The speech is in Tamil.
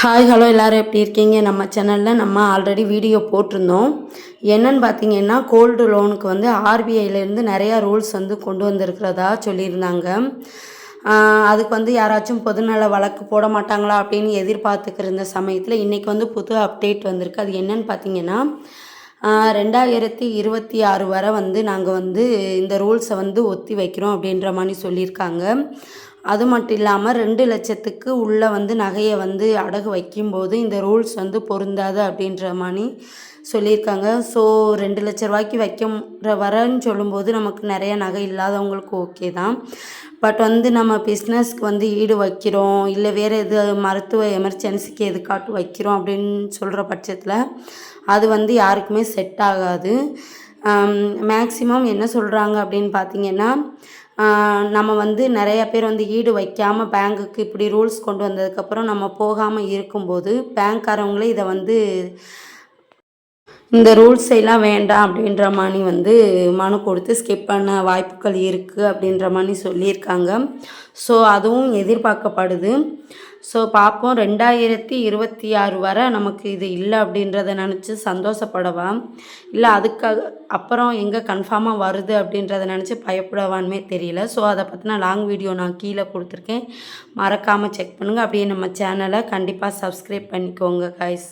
ஹாய் ஹலோ எல்லோரும் எப்படி இருக்கீங்க? நம்ம சேனலில் நம்ம ஆல்ரெடி வீடியோ போட்டிருந்தோம். என்னன்னு பார்த்தீங்கன்னா, கோல்டு லோனுக்கு வந்து ஆர்பிஐலேருந்து நிறையா ரூல்ஸ் வந்து கொண்டு வந்திருக்கிறதா சொல்லியிருந்தாங்க. அதுக்கு வந்து யாராச்சும் பொதுநல வழக்கு போட மாட்டாங்களா அப்படின்னு எதிர்பார்த்துக்கிற இந்த சமயத்தில் இன்றைக்கி வந்து புது அப்டேட் வந்திருக்கு. அது என்னன்னு பார்த்தீங்கன்னா, 2026 வரை வந்து நாங்கள் வந்து இந்த ரூல்ஸை வந்து ஒத்தி வைக்கிறோம் அப்படின்ற மாதிரி சொல்லியிருக்காங்க. அது மட்டும் இல்லாமல் 2,00,000க்கு உள்ள வந்து நகையை வந்து அடகு வைக்கும்போது இந்த ரூல்ஸ் வந்து பொருந்தாது அப்படின்ற மாதிரி சொல்லியிருக்காங்க. ஸோ 2,00,000 ரூபாய்க்கு வைக்க வரன்னு சொல்லும்போது நமக்கு நிறைய நகை இல்லாதவங்களுக்கு ஓகே தான். பட் வந்து நம்ம பிஸ்னஸ்க்கு வந்து ஈடு வைக்கிறோம், இல்லை வேறு எது மருத்துவ எமர்ஜென்சிக்கு எதுக்காட்டும் வைக்கிறோம் அப்படின்னு சொல்கிற பட்சத்தில் அது வந்து யாருக்குமே செட் ஆகாது. மேக்ஸிமம் என்ன சொல்கிறாங்க அப்படின்னு பார்த்தீங்கன்னா, நம்ம வந்து நிறைய பேர் வந்து ஈடு வைக்காமல் பேங்க்குக்கு இப்படி ரூல்ஸ் கொண்டு வந்ததுக்கப்புறம் நம்ம போகாமல் இருக்கும்போது பேங்க்காரவங்களே இதை வந்து இந்த ரூல்ஸ் எல்லாம் வேண்டாம் அப்படின்ற மாதிரி வந்து மனு கொடுத்து ஸ்கிப் பண்ண வாய்ப்புகள் இருக்குது அப்படின்ற மாதிரி சொல்லியிருக்காங்க. ஸோ அதுவும் எதிர்பார்க்கப்படுது. ஸோ பார்ப்போம். 2026 வரை நமக்கு இது இல்லை அப்படின்றத நினச்சி சந்தோஷப்படவா, இல்லை அதுக்காக அப்புறம் எங்கே கன்ஃபார்மாக வருது அப்படின்றத நினச்சி பயப்படவான்மே தெரியல. ஸோ அதை பற்றின லாங் வீடியோ நான் கீழே கொடுத்துருக்கேன், மறக்காமல் செக் பண்ணுங்கள். அப்படியே நம்ம சேனலை கண்டிப்பாக சப்ஸ்கிரைப் பண்ணிக்கோங்க கைஸ்.